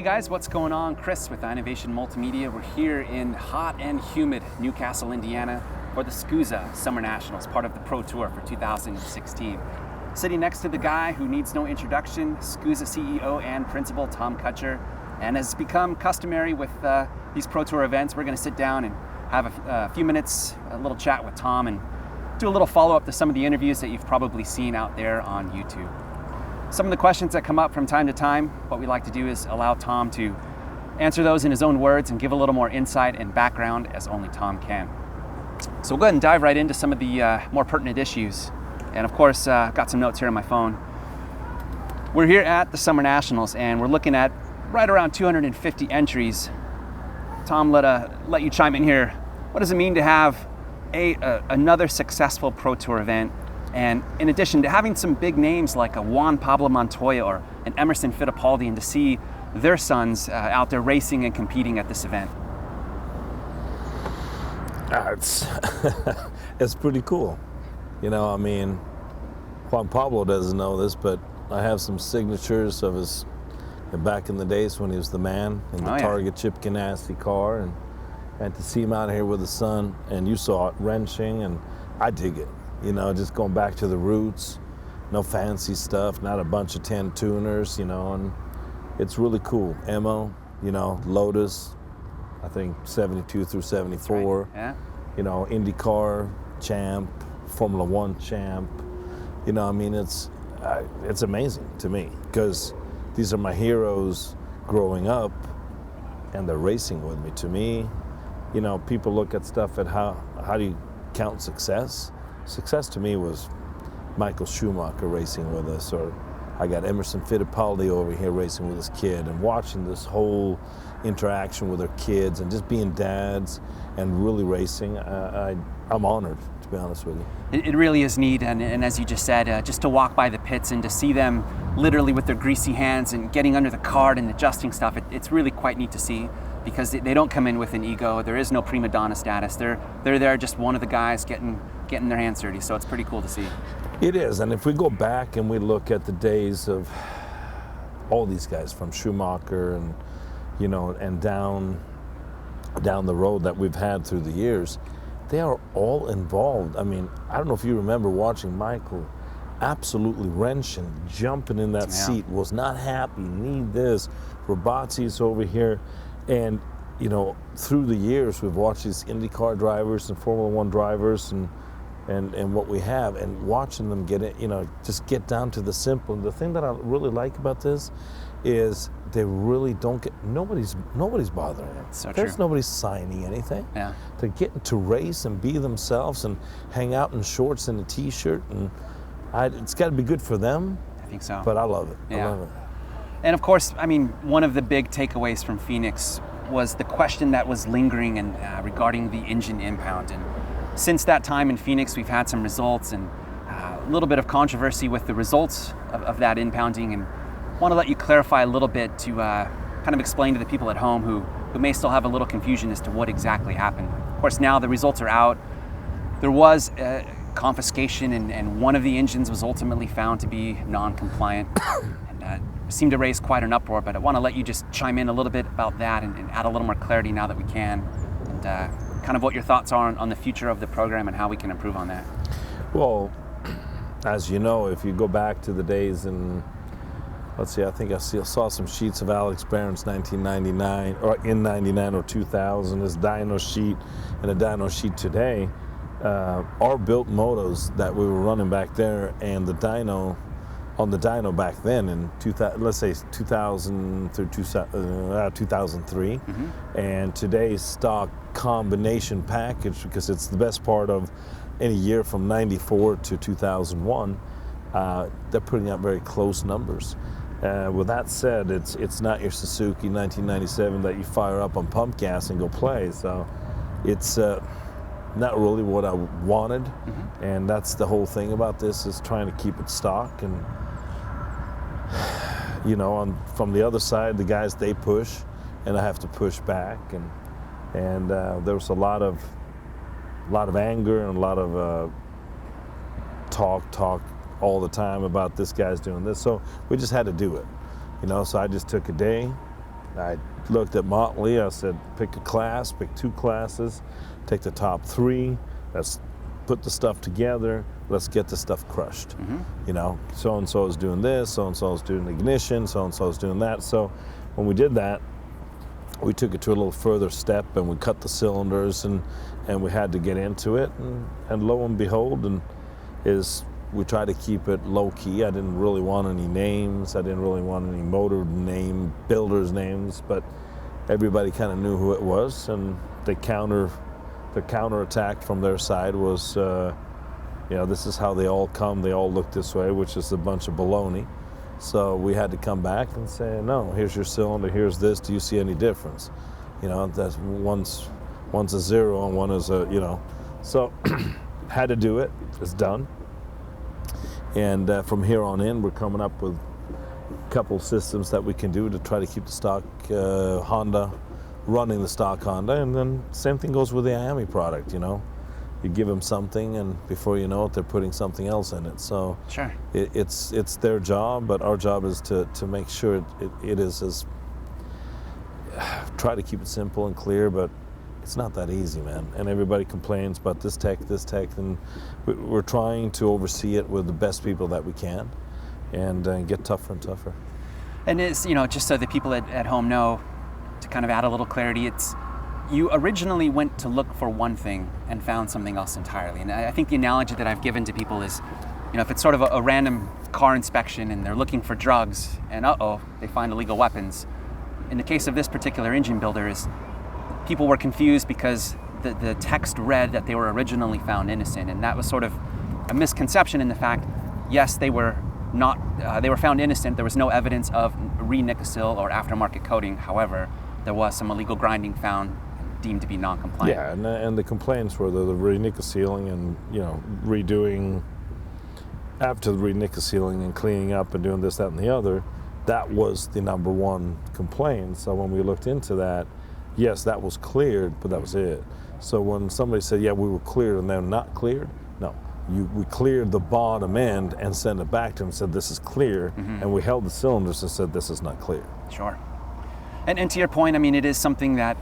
guys, what's going on? Chris with Innovation Multimedia. We're here in hot and humid Newcastle, Indiana for the SKUSA SummerNationals, part of the ProTour for 2016. Sitting next to the guy who needs no introduction, SKUSA CEO and Principal Tom Kutscher. And as become customary with these ProTour events, we're going to sit down and have a few minutes, a little chat with Tom and do a little follow-up to some of the interviews that you've probably seen out there on YouTube. Some of the questions that come up from time to time, what we like to do is allow Tom to answer those in his own words and give a little more insight and background as only Tom can. So we'll go ahead and dive right into some of the more pertinent issues. And of course, got some notes here on my phone. We're here at the SummerNationals and we're looking at right around 250 entries. Tom, let you chime in here. What does it mean to have another successful Pro Tour event? And in addition to having some big names like a Juan Pablo Montoya or an Emerson Fittipaldi, and to see their sons out there racing and competing at this event? It's pretty cool. You know, I mean, Juan Pablo doesn't know this, but I have some signatures of his back in the days when he was the man in the Target Chip Ganassi car, and to see him out here with his son, and you saw it wrenching, and I dig it. You know, just going back to the roots, no fancy stuff, not a bunch of 10 tuners, you know, and it's really cool. Emo, you know, Lotus, I think 72 through 74. Right. Yeah. You know, IndyCar champ, Formula One champ. You know, I mean, it's amazing to me because these are my heroes growing up, and they're racing with me. To me, you know, people look at stuff at how do you count success? Success to me was Michael Schumacher racing with us, or I got Emerson Fittipaldi over here racing with his kid, and watching this whole interaction with their kids and just being dads and really racing. I'm honored, to be honest with you. It really is neat, and as you just said, just to walk by the pits and to see them literally with their greasy hands and getting under the cart and adjusting stuff, it's really quite neat to see, because they don't come in with an ego. There is no prima donna status. They're there just one of the guys getting their hands dirty, so it's pretty cool to see. It is, and if we go back and we look at the days of all these guys from Schumacher and, you know, and down the road that we've had through the years, they are all involved. I mean, I don't know if you remember watching Michael absolutely wrenching, jumping in that seat, was not happy, need this. Robazzi's over here. And, you know, through the years, we've watched these IndyCar drivers and Formula One drivers and what we have, and watching them get it, you know, just get down to the simple. And the thing that I really like about this is they really don't get, nobody's bothering them. So There's true. nobody signing anything. Yeah. They're getting to race and be themselves and hang out in shorts and a t-shirt, and it's got to be good for them. I think so. But I love it. Yeah. I love it. And of course, I mean, one of the big takeaways from Phoenix was the question that was lingering and regarding the engine impound. And since that time in Phoenix, we've had some results and a little bit of controversy with the results of that impounding. And want to let you clarify a little bit to kind of explain to the people at home who may still have a little confusion as to what exactly happened. Of course, now the results are out. There was confiscation, and one of the engines was ultimately found to be non-compliant. Seemed to raise quite an uproar, but I want to let you just chime in a little bit about that and add a little more clarity now that we can, and kind of what your thoughts are on the future of the program and how we can improve on that. Well, as you know, if you go back to the days in, let's see, I think I saw some sheets of Alex Barron's 1999, or in 99 or 2000, his dyno sheet and a dyno sheet today, our built motos that we were running back there, and the dyno, on the dyno back then in 2000, let's say 2000 through 2003, and today's stock combination package, because it's the best part of any year from 94 to 2001, they're putting out very close numbers. With that said, it's not your Suzuki 1997 that you fire up on pump gas and go play. So it's not really what I wanted, and that's the whole thing about this, is trying to keep it stock. And you know, from the other side, the guys, they push, and I have to push back, and there was a lot of anger and a lot of talk all the time about this guy's doing this. So we just had to do it, you know. So I just took a day, I looked at Motley. I said, pick a class, pick 2 classes, take the top 3. Let's put the stuff together. Let's get the stuff crushed. You know, so and so is doing this, so and so is doing ignition, so and so is doing that. So when we did that, we took it to a little further step, and we cut the cylinders, and we had to get into it, and lo and behold, we try to keep it low key. I didn't really want any names. I didn't really want any motor name, builders names, but everybody kind of knew who it was, and the counterattack from their side was, you know, this is how they all come. They all look this way, which is a bunch of baloney. So we had to come back and say, no, here's your cylinder, here's this. Do you see any difference? You know, that's one's a 0 and one is a, you know. So had to do it. It's done. And from here on in, we're coming up with a couple systems that we can do to try to keep the stock Honda running, the stock Honda. And then same thing goes with the IAME product, you know. You give them something, and before you know it, they're putting something else in it. So sure, it's their job, but our job is to make sure it is as, try to keep it simple and clear, but it's not that easy, man. And everybody complains about this tech, and we're trying to oversee it with the best people that we can, and get tougher and tougher. And it's, you know, just so the people at home know, to kind of add a little clarity, it's, you originally went to look for one thing and found something else entirely. And I think the analogy that I've given to people is, you know, if it's sort of a random car inspection and they're looking for drugs and they find illegal weapons. In the case of this particular engine builder, is people were confused because the text read that they were originally found innocent, and that was sort of a misconception in the fact, yes, they were not, they were found innocent. There was no evidence of re-Nikasil or aftermarket coating. However, there was some illegal grinding found, deemed to be non-compliant. Yeah, and the complaints were the re-Nikasealing and, you know, redoing after the re-Nikasealing and cleaning up and doing this, that, and the other. That was the number one complaint. So when we looked into that, yes, that was cleared, but that was it. So when somebody said, yeah, we were cleared and they're not cleared, no. We cleared the bottom end and sent it back to them and said, this is clear, and we held the cylinders and said, this is not clear. Sure. And to your point, I mean, it is something that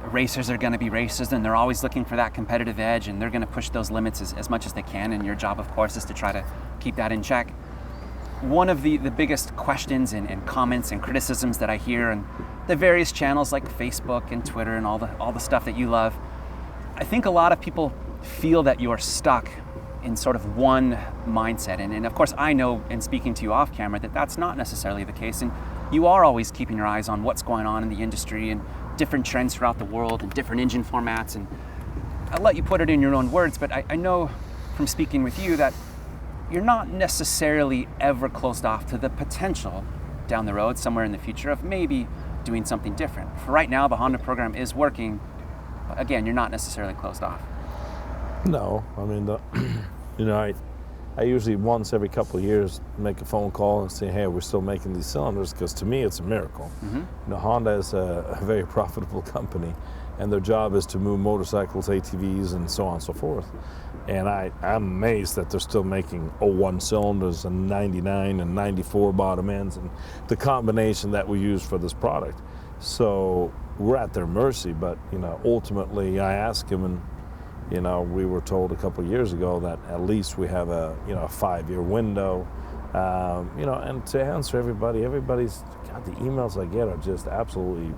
racers are going to be racers, and they're always looking for that competitive edge, and they're going to push those limits as much as they can, and your job, of course, is to try to keep that in check. One of the biggest questions and comments and criticisms that I hear on the various channels like Facebook and Twitter and all the stuff that you love, I think a lot of people feel that you are stuck in sort of one mindset. And of course, I know, in speaking to you off camera, that that's not necessarily the case. And you are always keeping your eyes on what's going on in the industry and different trends throughout the world and different engine formats. And I'll let you put it in your own words, but I know from speaking with you that you're not necessarily ever closed off to the potential down the road, somewhere in the future, of maybe doing something different. For right now, the Honda program is working. Again, you're not necessarily closed off. No, I mean, you know, I usually once every couple of years make a phone call and say, hey, we're still making these cylinders, because to me it's a miracle. You know, Honda is a very profitable company, and their job is to move motorcycles, ATVs, and so on and so forth. And I'm amazed that they're still making 01 cylinders and 99 and 94 bottom ends, and the combination that we use for this product. So we're at their mercy, but, you know, ultimately I asked him, and, you know, we were told a couple of years ago that at least we have a 5-year window, you know, and to answer everybody's, God, the emails I get are just absolutely,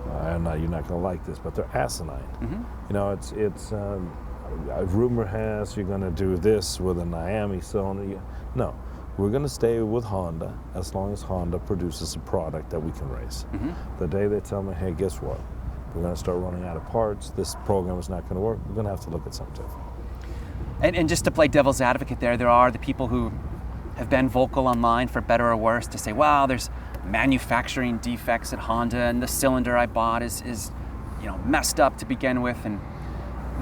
you're not going to like this, but they're asinine. You know, it's a rumor has you're going to do this with an IAME cylinder. No, we're going to stay with Honda as long as Honda produces a product that we can race. The day they tell me, hey, guess what? We're going to start running out of parts. This program is not going to work. We're going to have to look at something different. And just to play devil's advocate there are the people who have been vocal online, for better or worse, to say, well, there's manufacturing defects at Honda, and the cylinder I bought is you know, messed up to begin with. And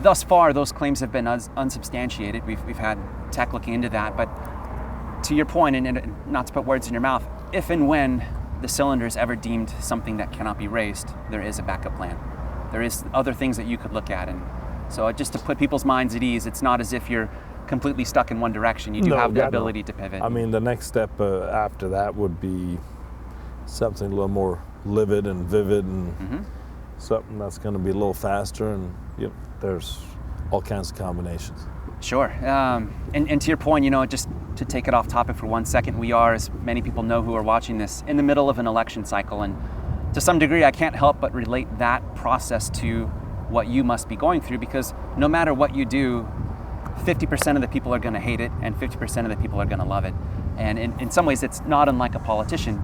thus far, those claims have been unsubstantiated. We've had tech looking into that. But to your point, and not to put words in your mouth, if and when the cylinder is ever deemed something that cannot be raced, there is a backup plan. There is other things that you could look at. And so just to put people's minds at ease, it's not as if you're completely stuck in one direction. You do have the ability to pivot. I mean, the next step after that would be something a little more livid and vivid and something that's going to be a little faster, and there's all kinds of combinations. Sure. And to your point, just to take it off topic for 1 second, we are, as many people know who are watching this, in the middle of an election cycle. And to some degree, I can't help but relate that process to what you must be going through, because no matter what you do, 50% of the people are going to hate it and 50% of the people are going to love it. And in some ways, it's not unlike a politician.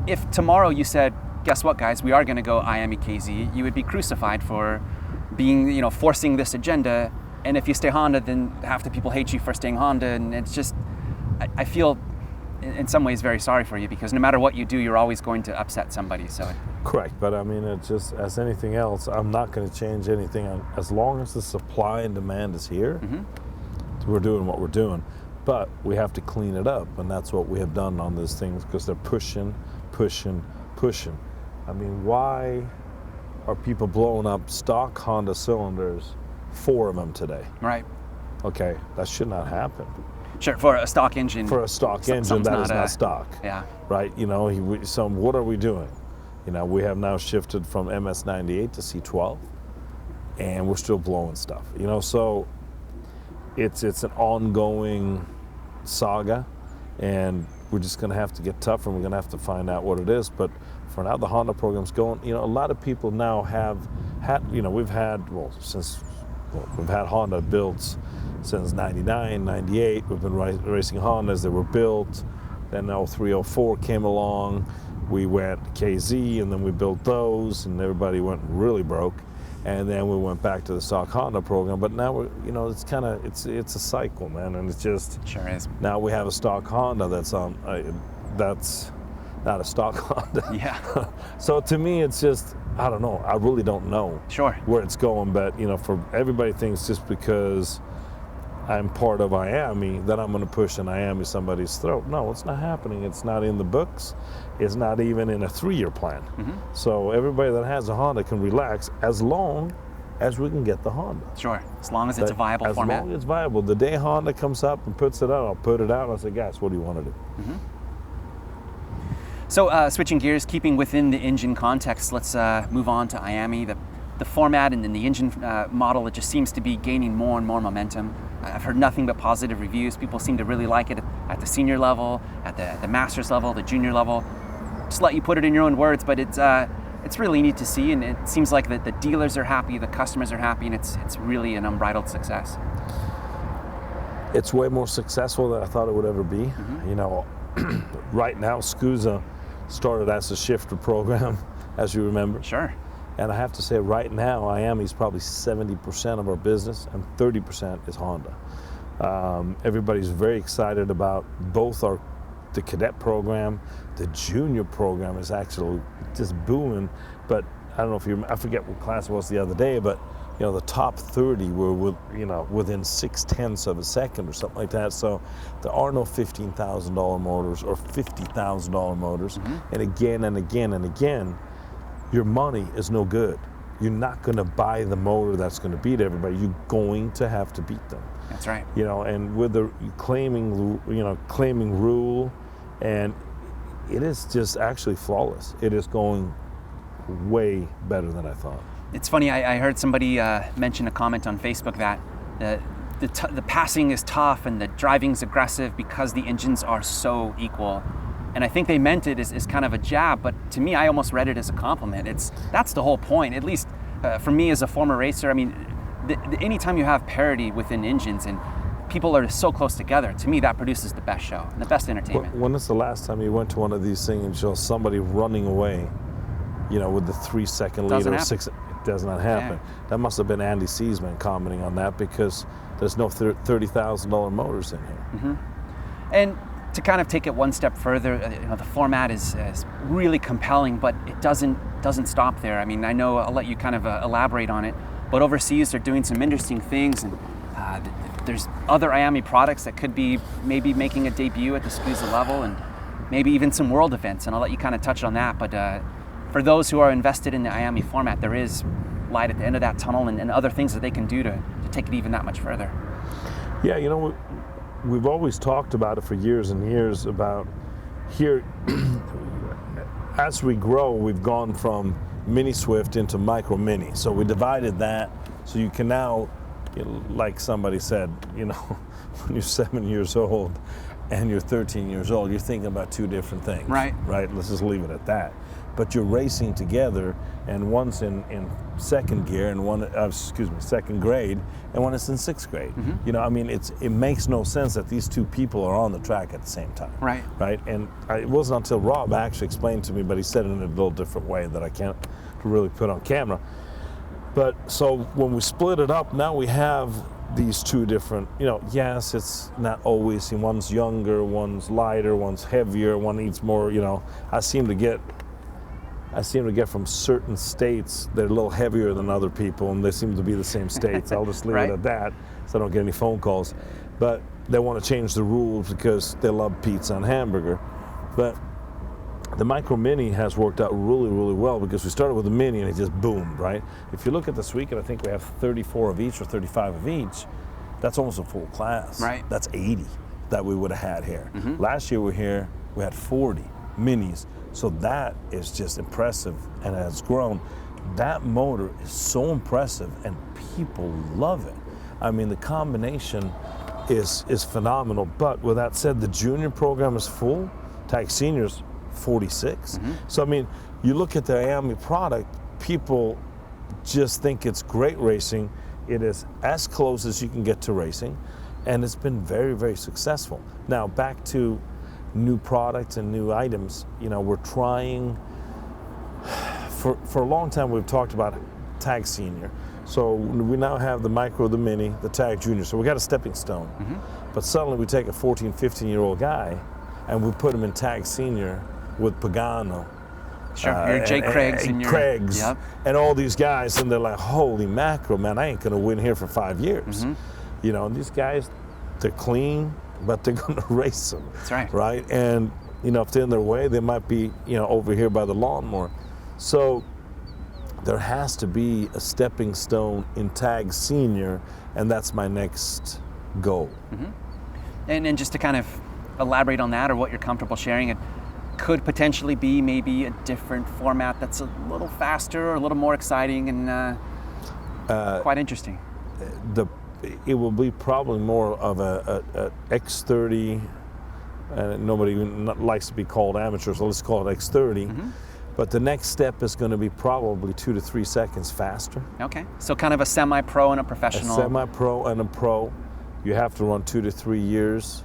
If tomorrow you said, guess what, guys, we are going to go IAME KZ, you would be crucified for being, forcing this agenda. And if you stay Honda, then half the people hate you for staying Honda. And it's just, I feel in some ways very sorry for you, because no matter what you do, you're always going to upset somebody. So correct, but I mean, it's just as anything else, I'm not going to change anything. As long as the supply and demand is here, we're doing what we're doing. But we have to clean it up, and that's what we have done on these things, because they're pushing. I mean, why are people blowing up stock Honda cylinders, 4 of them today? Right. Okay, that should not happen. Sure, for a stock engine. For a stock engine, that is not stock. Yeah. Right, so what are we doing? We have now shifted from MS98 to C12, and we're still blowing stuff. So it's an ongoing saga, and we're just going to have to get tougher, and we're going to have to find out what it is. But for now, the Honda program's going. A lot of people now have had, we've had Honda builds since 99, 98. We've been racing Hondas that were built. Then 03, 04 came along. We went KZ, and then we built those, and everybody went really broke. And then we went back to the stock Honda program. But now we're, it's kind of, it's a cycle, man. And it's just, sure is. Now we have a stock Honda that's not a stock Honda. Yeah. So to me, it's just, I don't know. I really don't know where it's going. But, for everybody thinks just because I'm part of IAME that I'm going to push an IAME somebody's throat. No, it's not happening. It's not in the books. It's not even in a 3-year plan. So everybody that has a Honda can relax as long as we can get the Honda. Sure, as long as it's a viable format. As long as it's viable. The day Honda comes up and puts it out, I'll put it out and I'll say, guys, what do you want to do? So switching gears, keeping within the engine context, let's move on to IAME. The format and then the engine model, it just seems to be gaining more and more momentum. I've heard nothing but positive reviews. People seem to really like it at the senior level, at the master's level, the junior level. Just let you put it in your own words, but it's really neat to see, and it seems like the dealers are happy, the customers are happy, and it's really an unbridled success. It's way more successful than I thought it would ever be. Right now, SKUSA started as a shifter program, as you remember. Sure. And I have to say, right now, IAME is probably 70% of our business, and 30% is Honda. Everybody's very excited about both the cadet program. The junior program is actually just booming. But I don't know if I forget what class it was the other day, but the top 30 were within 0.6 of a second or something like that. So there are no $15,000 motors or $50,000 motors. And again and again and again, your money is no good. You're not going to buy the motor that's going to beat everybody. You're going to have to beat them. That's right. And with the claiming rule, and it is just actually flawless. It is going way better than I thought. It's funny, I heard somebody mention a comment on Facebook that the passing is tough and the driving's aggressive because the engines are so equal. And I think they meant it as kind of a jab, but to me, I almost read it as a compliment. That's the whole point, at least for me as a former racer. I mean, anytime you have parity within engines and people are so close together, to me, that produces the best show and the best entertainment. When is the last time you went to one of these things and saw somebody running away, with the 3-second lead or 6? It does not happen. Yeah. That must have been Andy Seesman commenting on that, because there's no $30,000 motors in here. And to kind of take it one step further, the format is really compelling, but it doesn't stop there. I mean, I know I'll let you kind of elaborate on it, but overseas they're doing some interesting things, and there's other IAME products that could be maybe making a debut at the SKUSA level, and maybe even some world events, and I'll let you kind of touch on that. But for those who are invested in the IAME format, there is light at the end of that tunnel, and other things that they can do to take it even that much further. Yeah, we've always talked about it for years and years about here as we grow, we've gone from mini Swift into micro mini. So we divided that, so you can now, like somebody said, when you're 7 years old and you're 13 years old, you're thinking about two different things. Right. Right? Let's just leave it at that. But you're racing together, and one's in second gear, and second grade, and one is in sixth grade. It makes no sense that these two people are on the track at the same time. Right. Right. And it wasn't until Rob actually explained to me, but he said it in a little different way that I can't really put on camera. But so when we split it up, now we have these two different, yes, it's not always, one's younger, one's lighter, one's heavier, one eats more, I seem to get from certain states, they're a little heavier than other people, and they seem to be the same states. I'll just leave it at that, so I don't get any phone calls. But they want to change the rules because they love pizza and hamburger. But the micro mini has worked out really, really well, because we started with the mini and it just boomed, right? If you look at this weekend, I think we have 34 of each or 35 of each. That's almost a full class. Right. That's 80 that we would have had here. Last year we had 40 minis. So that is just impressive, and has grown. That motor is so impressive, and people love it. I mean, the combination is phenomenal. But with that said, the junior program is full. Tag seniors 46. So I mean, you look at the IAME product, people just think it's great racing. It is as close as you can get to racing, and it's been very, very successful. Now back to new products and new items. We're trying, for a long time we've talked about tag senior. So we now have the micro, the mini, the tag junior. So we got a stepping stone. But suddenly we take a 14, 15-year-old guy and we put him in tag senior with Pagano. Sure, your Jay Craigs and your Craigs, yep. And all these guys, and they're like, holy mackerel, man, I ain't gonna win here for 5 years. And these guys, they're clean, but they're gonna race them. That's right. Right? And if they're in their way, they might be, over here by the lawnmower. So there has to be a stepping stone in tag senior, and that's my next goal. And just to kind of elaborate on that, or what you're comfortable sharing, it could potentially be maybe a different format that's a little faster or a little more exciting and quite interesting. It will be probably more of a X30, and nobody even likes to be called amateur, so let's call it X30. But the next step is going to be probably 2 to 3 seconds faster. Okay, so kind of a semi-pro and a professional. A semi-pro and a pro. You have to run 2 to 3 years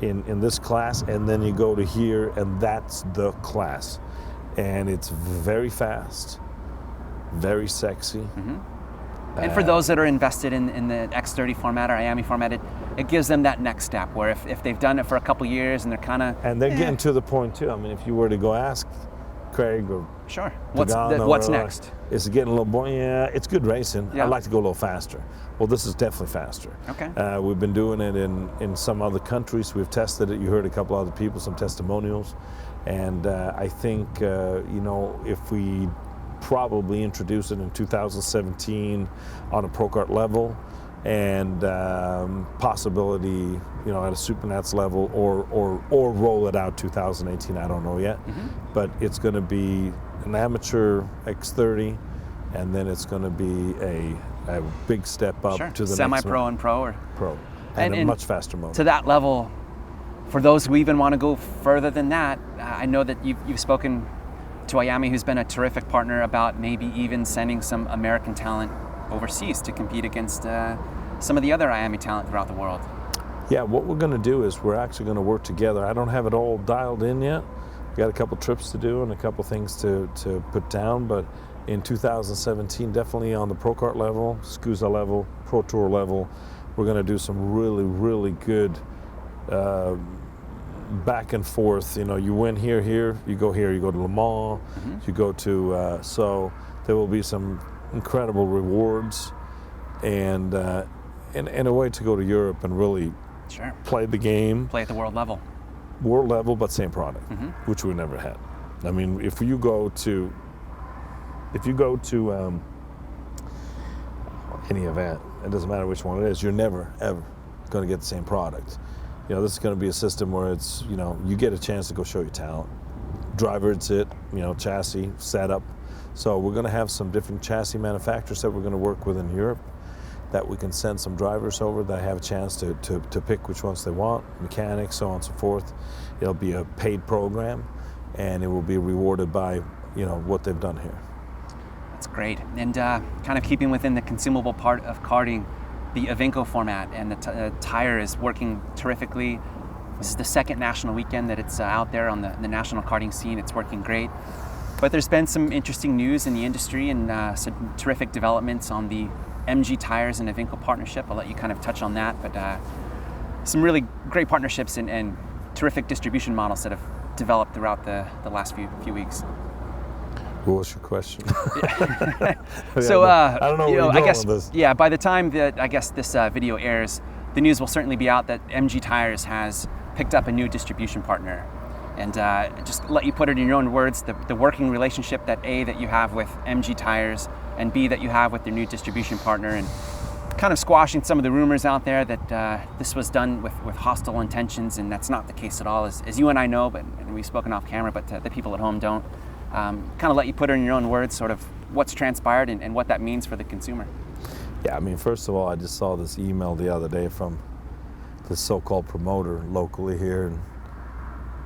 in this class, and then you go to here, and that's the class. And it's very fast, very sexy. And for those that are invested in the X30 format or IAME format, it gives them that next step where if they've done it for a couple years and they're kind of... And they're getting to the point too. I mean, if you were to go ask Craig or sure, Pagano what's next? Is it getting a little boring? Yeah, it's good racing. Yeah. I'd like to go a little faster. Well, this is definitely faster. Okay. We've been doing it in some other countries. We've tested it. You heard a couple other people, some testimonials. And I think, if we probably introduce it in 2017 on a Pro Kart level, and possibility, at a Supernats level, or roll it out 2018. I don't know yet, but it's going to be an amateur X30, and then it's going to be a big step up to the semi-pro and pro, or pro, and a much faster motor. To that level, for those who even want to go further than that, I know that you've spoken to IAME, who's been a terrific partner, about maybe even sending some American talent overseas to compete against some of the other IAME talent throughout the world. Yeah, what we're going to do is we're actually going to work together. I don't have it all dialed in yet. We got a couple trips to do and a couple things to put down, but in 2017, definitely on the Pro Kart level, SKUSA level, ProTour level, we're going to do some really, really good back and forth. You win here, you go to Le Mans, you go to, so there will be some incredible rewards, and a way to go to Europe and really play the game. Play at the world level. World level, but same product, which we never had. I mean, if you go to any event, it doesn't matter which one it is, you're never, ever going to get the same product. This is going to be a system where it's, you get a chance to go show your talent. driver it's it, chassis setup. So we're going to have some different chassis manufacturers that we're going to work with in Europe, that we can send some drivers over that have a chance to pick which ones they want, mechanics, so on and so forth. It'll be a paid program, and it will be rewarded by what they've done here. That's great. And kind of keeping within the consumable part of karting, the Iveco format and the tire is working terrifically. This is the second national weekend that it's out there on the national karting scene. It's working great. But there's been some interesting news in the industry and some terrific developments on the MG Tires and Iveco partnership. I'll let you kind of touch on that, but some really great partnerships and terrific distribution models that have developed throughout the last few weeks. What was your question? So I don't know where you're going with this. Yeah, by the time that this video airs, the news will certainly be out that MG Tires has picked up a new distribution partner. And just let you put it in your own words, the working relationship that you have with MG Tires, and B, that you have with their new distribution partner, and kind of squashing some of the rumors out there that this was done with hostile intentions, and that's not the case at all, as you and I know, and we've spoken off camera, but the people at home don't. Kind of let you put it in your own words, sort of what's transpired and what that means for the consumer. Yeah, I mean, first of all, I just saw this email the other day from this so-called promoter locally here, and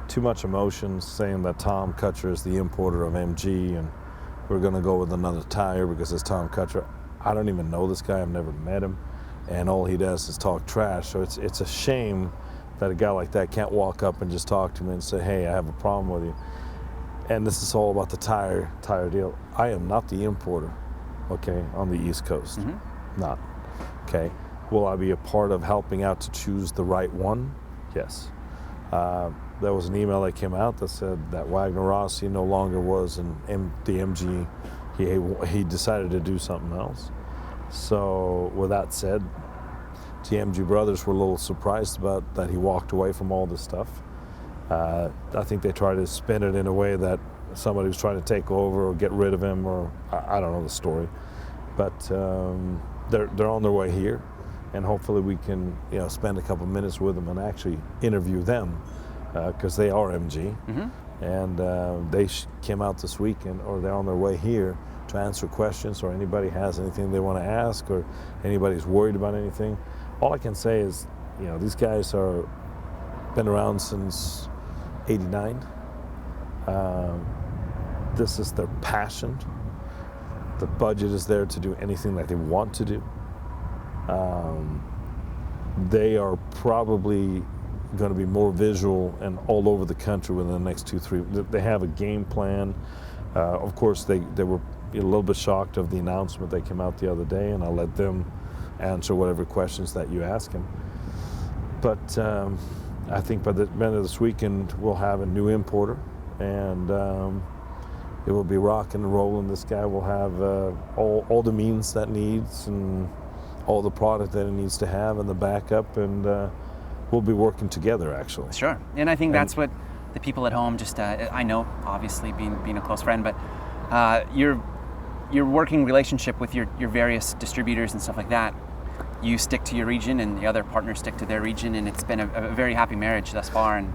too much emotion, saying that Tom Kutscher is the importer of MG and we're going to go with another tire because it's Tom Kutscher. I don't even know this guy. I've never met him, and all he does is talk trash. So it's a shame that a guy like that can't walk up and just talk to me and say, hey, I have a problem with you. And this is all about the tire deal. I am not the importer, okay, on the East Coast. Mm-hmm. Not. Okay. Will I be a part of helping out to choose the right one? Yes. There was an email that came out that said that Wagner Rossi no longer was in the MG. He decided to do something else. So with that said, the MG brothers were a little surprised about that he walked away from all this stuff. I think they tried to spin it in a way that somebody was trying to take over or get rid of him, or I don't know the story. But they're on their way here, and hopefully we can spend a couple minutes with them and actually interview them, because they are MG. Mm-hmm. And they came out this weekend, or they're on their way here to answer questions, or anybody has anything they want to ask, or anybody's worried about anything. All I can say is, these guys are been around since '89. This is their passion. The budget is there to do anything that they want to do. They are probably going to be more visual and all over the country within the next 2-3. They have a game plan. Of course, they were a little bit shocked of the announcement that came out the other day, and I'll let them answer whatever questions that you ask them. But I think by the end of this weekend, we'll have a new importer, and it will be rocking and rolling. This guy will have all the means that needs, and all the product that it needs to have, and the backup, and we'll be working together, actually. Sure, and I think that's what the people at home just, I know, obviously, being a close friend, but your working relationship with your various distributors and stuff like that, you stick to your region and the other partners stick to their region, and it's been a very happy marriage thus far. And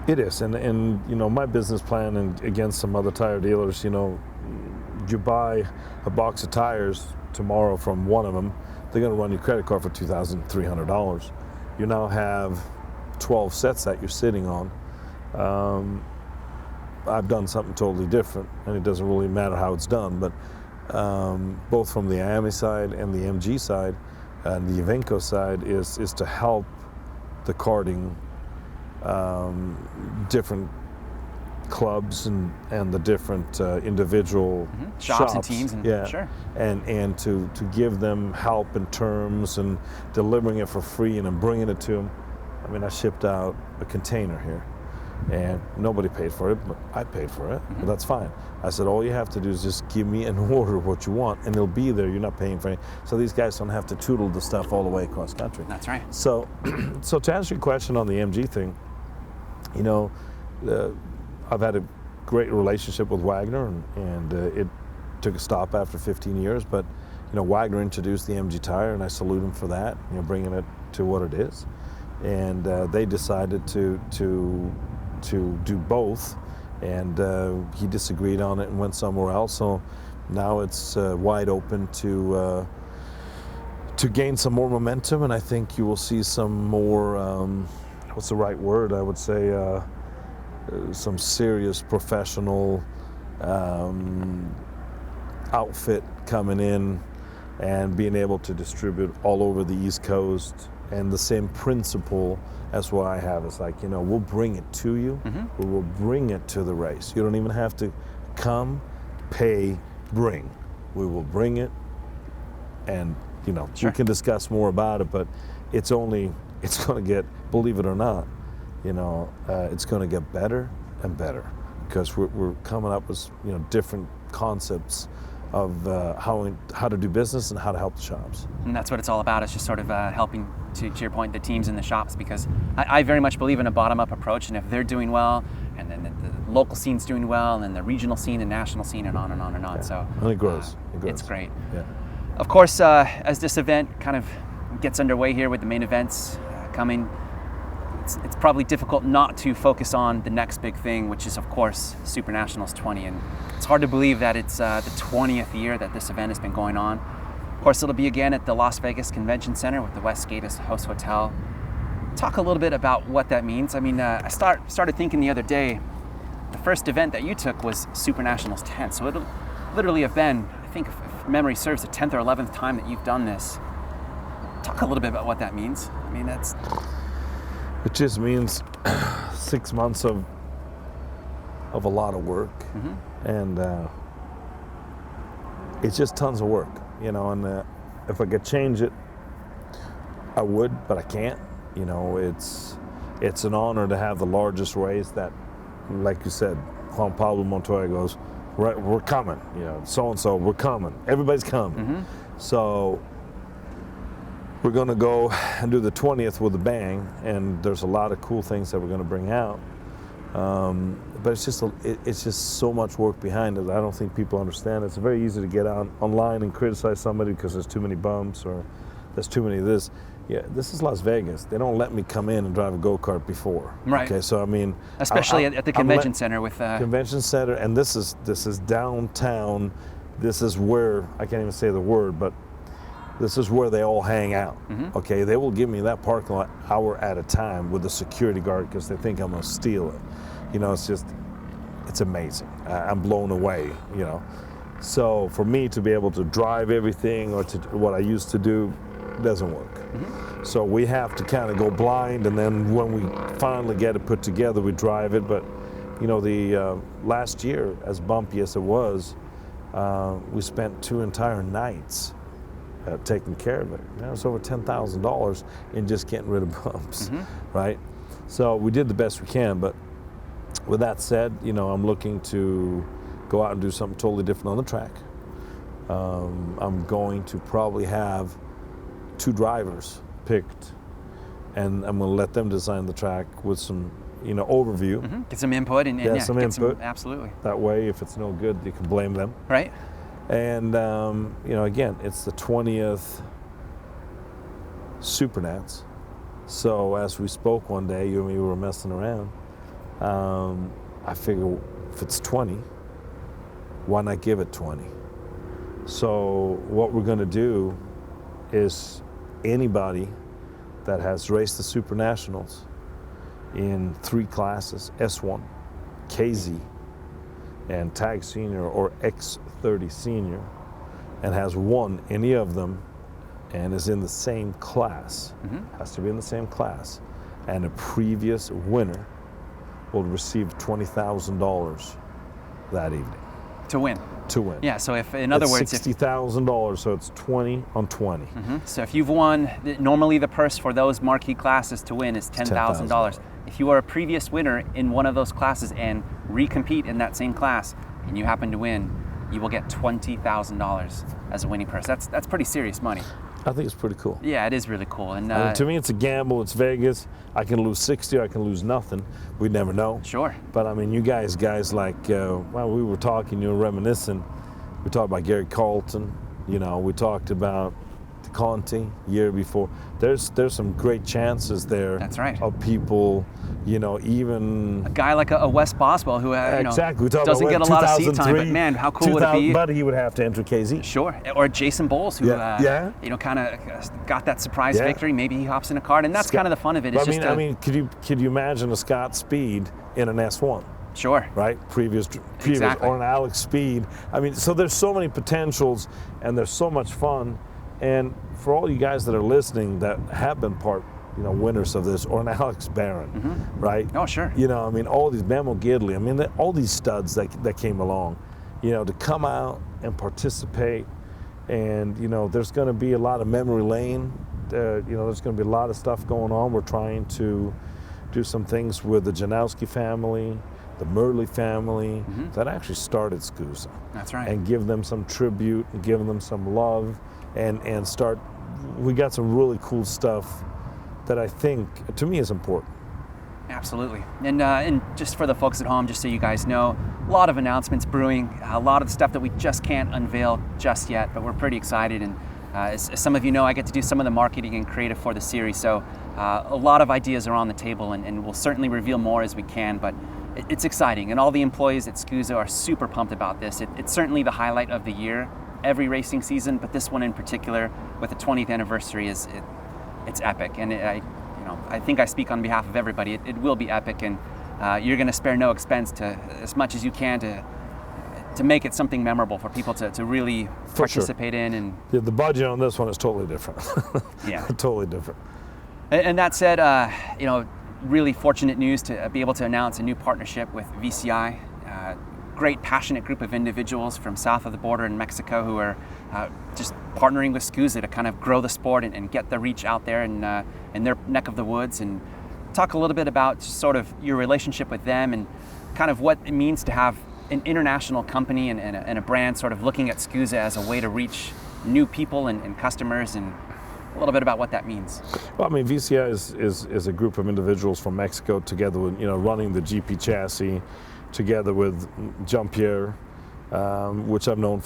it is, and my business plan, and against some other tire dealers, you buy a box of tires tomorrow from one of them, they're going to run your credit card for $2,300. You now have 12 sets that you're sitting on. I've done something totally different, and it doesn't really matter how it's done, but both from the IAME side and the MG side and the Iveco side is to help the karting different clubs and the different individual shops and teams, and sure, and to give them help in terms and delivering it for free and then bringing it to them. I mean, I shipped out a container here, and nobody paid for it, but I paid for it. But that's fine. I said, all you have to do is just give me an order of what you want, and it'll be there. You're not paying for it. So these guys don't have to tootle the stuff all the way across country. That's right. So, so to answer your question on the MG thing, I've had a great relationship with Wagner, and it took a stop after 15 years. But Wagner introduced the MG tire, and I salute him for that. Bringing it to what it is, and they decided to do both, and he disagreed on it and went somewhere else. So now it's wide open to gain some more momentum, and I think you will see some more, what's the right word? I would say some serious professional outfit coming in and being able to distribute all over the East Coast. And the same principle as what I have. It's like, we'll bring it to you, we will bring it to the race. You don't even have to come, pay, bring. We will bring it, and Sure. we can discuss more about it, but it's going to get, believe it or not, it's going to get better and better, because we're coming up with different concepts of how to do business and how to help the shops. And that's what it's all about. It's just sort of helping, to your point, the teams in the shops, because I very much believe in a bottom-up approach, and if they're doing well, and then the local scene's doing well, and then the regional scene and national scene, and on and on and on. Yeah. So And it grows. It's great. Yeah. Of course, as this event kind of gets underway here with the main events coming, it's probably difficult not to focus on the next big thing, which is, of course, Supernationals 20. And it's hard to believe that it's the 20th year that this event has been going on. Of course, it'll be again at the Las Vegas Convention Center with the Westgate as host hotel. Talk a little bit about what that means. I mean, I started thinking the other day, the first event that you took was Supernationals 10. So it'll literally have been, I think, if memory serves, the 10th or 11th time that you've done this. Talk a little bit about what that means. I mean, It just means 6 months of a lot of work, and it's just tons of work, and if I could change it, I would, but I can't. It's an honor to have the largest race that, like you said, Juan Pablo Montoya goes, we're coming, so-and-so, we're coming, everybody's coming. So we're going to go and do the 20th with a bang, and there's a lot of cool things that we're going to bring out. But it's just so much work behind it. I don't think people understand. It's very easy to get online and criticize somebody because there's too many bumps or there's too many of this. Yeah, this is Las Vegas. They don't let me come in and drive a go-kart before. Right. Okay, so I mean, especially at the convention center with convention center, and this is downtown. This is where, I can't even say the word, but this is where they all hang out. Okay, they will give me that parking lot hour at a time with a security guard because they think I'm gonna steal it. It's amazing. I'm blown away. So for me to be able to drive everything or to what I used to do doesn't work. So we have to kind of go blind, and then when we finally get it put together, we drive it. But the last year, as bumpy as it was, we spent 2 entire nights taking care of it. It was over $10,000 in just getting rid of bumps, right? So we did the best we can. But with that said, I'm looking to go out and do something totally different on the track. I'm going to probably have 2 drivers picked, and I'm going to let them design the track with some, overview. Get some input and get some input. Absolutely. That way, if it's no good, you can blame them. Right. And again, it's the 20th Supernats. So as we spoke one day, you and me were messing around. I figure if it's 20, why not give it 20? So what we're going to do is anybody that has raced the Supernationals in 3 classes, S1, KZ, and Tag Senior or X30 Senior, and has won any of them and is in the same class, has to be in the same class, and a previous winner will receive $20,000 that evening. To win. To win. Yeah, so if, in other words, $60,000, so it's 20 on 20. So if you've won, normally the purse for those marquee classes to win is $10,000. If you are a previous winner in one of those classes and recompete in that same class, and you happen to win, you will get $20,000 as a winning purse. That's pretty serious money. I think it's pretty cool. Yeah, it is really cool. And to me, it's a gamble. It's Vegas. I can lose 60, I can lose nothing. We never know. Sure. But I mean, you guys like, well, we were talking, you were reminiscing. We talked about Gary Carlton. We talked about Conti year before. There's some great chances there. That's right. Of people, even a guy like a Wes Boswell who exactly doesn't get a lot of seat time, but man, how cool would it be? But he would have to enter KZ. Sure, or Jason Bowles, who kind of got that surprise victory. Maybe he hops in a card, and that's kind of the fun of it. It's could you imagine a Scott Speed in an S1? Sure. Right? Previous exactly. Or an Alex Speed. So there's so many potentials, and there's so much fun. And for all you guys that are listening that have been winners of this, or an Alex Barron, right? Oh, sure. All these Memo Gidley, all these studs that came along, to come out and participate. And, there's going to be a lot of memory lane. There's going to be a lot of stuff going on. We're trying to do some things with the Janowski family, the Murley family, that actually started SKUSA. That's right. And give them some tribute, and give them some love, and start. We got some really cool stuff that I think, to me, is important. Absolutely. And just for the folks at home, just so you guys know, a lot of announcements brewing, a lot of stuff that we just can't unveil just yet, but we're pretty excited. And as some of you know, I get to do some of the marketing and creative for the series, so a lot of ideas are on the table, and we'll certainly reveal more as we can, but it's exciting. And all the employees at SKUSA are super pumped about this. It's certainly the highlight of the year, every racing season, but this one in particular, with the 20th anniversary, it's epic. And I think I speak on behalf of everybody. It will be epic, and you're going to spare no expense to as much as you can to make it something memorable for people to really participate in. And the budget on this one is totally different. Yeah, totally different. And that said, really fortunate news to be able to announce a new partnership with VCI. Great, passionate group of individuals from south of the border in Mexico who are just partnering with SKUSA to kind of grow the sport and get the reach out there in their neck of the woods. And talk a little bit about sort of your relationship with them and kind of what it means to have an international company and a brand sort of looking at SKUSA as a way to reach new people and customers, and a little bit about what that means. Well, VCI is a group of individuals from Mexico together with, running the GP chassis, together with Jean-Pierre, which I've known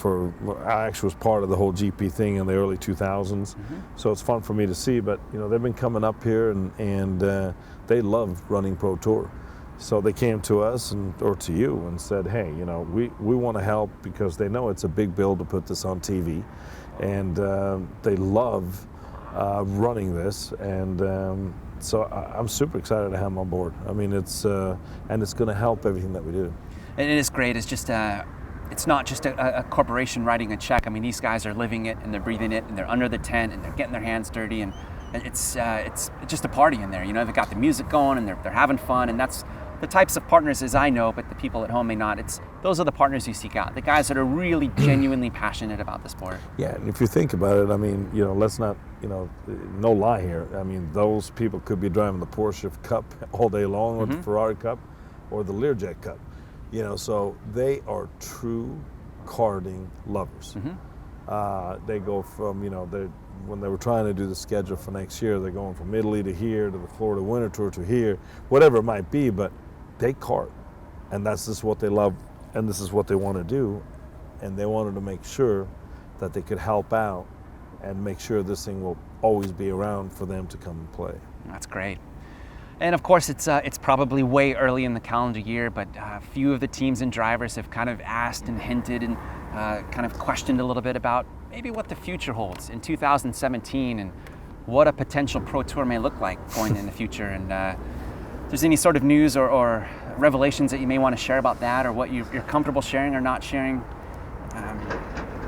I actually was part of the whole GP thing in the early 2000s. So it's fun for me to see, but they've been coming up here and they love running Pro Tour. So they came to us or to you and said, hey, we want to help, because they know it's a big bill to put this on TV, and they love running this, and so I'm super excited to have them on board. It's and it's going to help everything that we do. And it is great. It's just it's not just a corporation writing a check. These guys are living it, and they're breathing it, and they're under the tent, and they're getting their hands dirty, and it's just a party in there. They've got the music going, and they're having fun, and that's the types of partners, as I know, but the people at home may not. Those are the partners you seek out, the guys that are really genuinely passionate about the sport. Yeah, and if you think about it, let's not, no lie here. Those people could be driving the Porsche Cup all day long, or the Ferrari Cup, or the Learjet Cup. So they are true karting lovers. They go from, when they were trying to do the schedule for next year, they're going from Italy to here, to the Florida Winter Tour to here, whatever it might be, but they kart, and that's just what they love, and this is what they want to do, and they wanted to make sure that they could help out and make sure this thing will always be around for them to come and play. That's great. And of course, it's probably way early in the calendar year, but a few of the teams and drivers have kind of asked and hinted and kind of questioned a little bit about maybe what the future holds in 2017 and what a potential Pro Tour may look like going in the future. And if there's any sort of news or revelations that you may want to share about that, or what you're comfortable sharing or not sharing,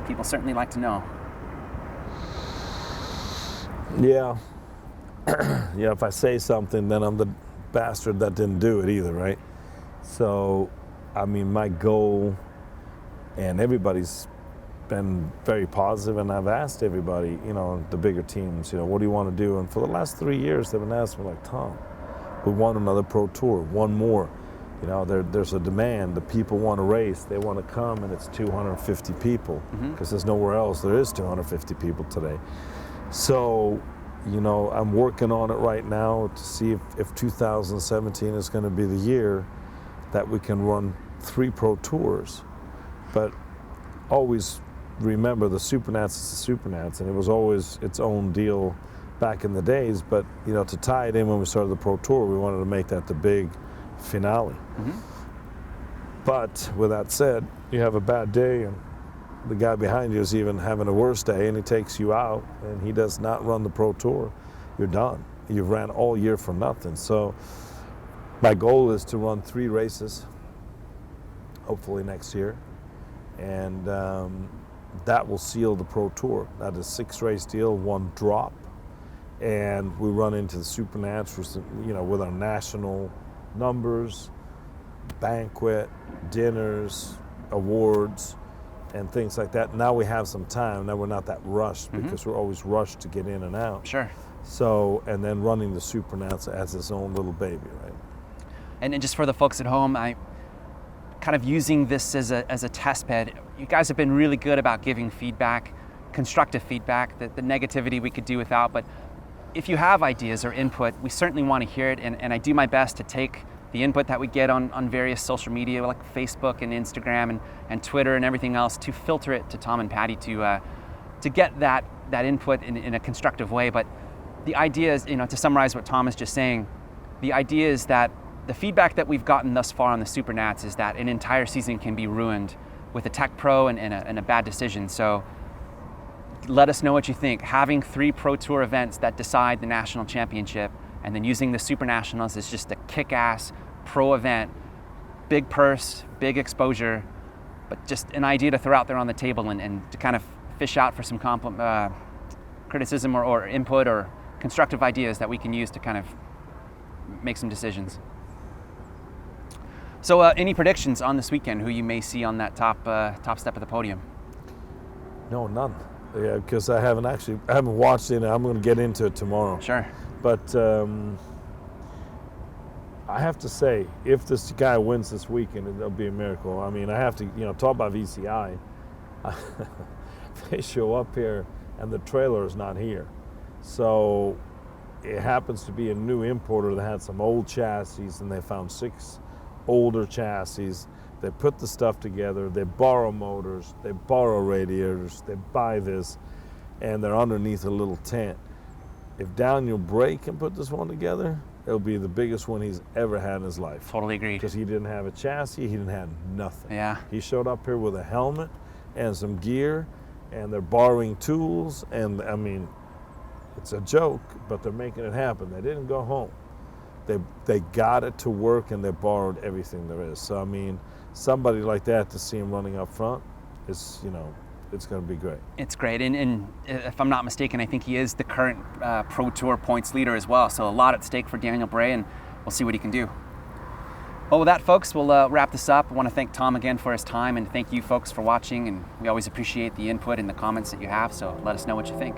people certainly like to know. Yeah. Yeah, if I say something, then I'm the bastard that didn't do it either, right? So, my goal, and everybody's been very positive, and I've asked everybody, the bigger teams, what do you want to do? And for the last 3 years, they've been asking me, like, Tom, we want another Pro Tour, one more. There's a demand. The people want to race. They want to come, and it's 250 people, because there's nowhere else there is 250 people today. So, I'm working on it right now to see if 2017 is going to be the year that we can run 3 Pro Tours, but always remember the Supernats is the Supernats, and it was always its own deal back in the days. But to tie it in when we started the Pro Tour, we wanted to make that the big finale. But with that said, you have a bad day, and the guy behind you is even having a worse day, and he takes you out, and he does not run the Pro Tour. You're done. You've ran all year for nothing. So my goal is to run 3 races, hopefully next year, and that will seal the Pro Tour. That is a 6-race deal, 1 drop, and we run into the Supernationals, with our national numbers, banquet, dinners, awards, and things like that. Now we have some time. Now we're not that rushed because we're always rushed to get in and out. Sure. So, and then running the Supernationals as its own little baby, right? And just for the folks at home, I kind of using this as a test bed. You guys have been really good about giving feedback, constructive feedback. The negativity we could do without, but if you have ideas or input, we certainly want to hear it, and I do my best to take the input that we get on various social media like Facebook and Instagram and Twitter and everything else, to filter it to Tom and Patty to get that input in a constructive way. But the idea is, to summarize what Tom is just saying, the idea is that the feedback that we've gotten thus far on the Supernats is that an entire season can be ruined with a tech pro and a bad decision. So let us know what you think. Having 3 Pro Tour events that decide the national championship, and then using the Supernationals as just a kick-ass pro event, big purse, big exposure, but just an idea to throw out there on the table and to kind of fish out for some criticism or input or constructive ideas that we can use to kind of make some decisions. So any predictions on this weekend, who you may see on that top step of the podium? No, none. Yeah, because I haven't watched it. I'm going to get into it tomorrow. Sure. But I have to say, if this guy wins this weekend, it'll be a miracle. I mean, I have to, talk about VCI. They show up here and the trailer is not here. So it happens to be a new importer that had some old chassis, and they found 6 older chassis. They put the stuff together, they borrow motors, they borrow radiators, they buy this, and they're underneath a little tent. If Daniel Bray can put this one together, it'll be the biggest one he's ever had in his life. Totally agreed. Because he didn't have a chassis, he didn't have nothing. Yeah. He showed up here with a helmet and some gear, and they're borrowing tools, and I mean, it's a joke, but they're making it happen. They didn't go home. They got it to work, and they borrowed everything there is. So I mean, somebody like that, to see him running up front is, it's going to be great. It's great, and if I'm not mistaken, I think he is the current Pro Tour points leader as well, so a lot at stake for Daniel Bray, and we'll see what he can do. Well, with that, folks, we'll wrap this up. I want to thank Tom again for his time, and thank you folks for watching, and we always appreciate the input and the comments that you have, so let us know what you think.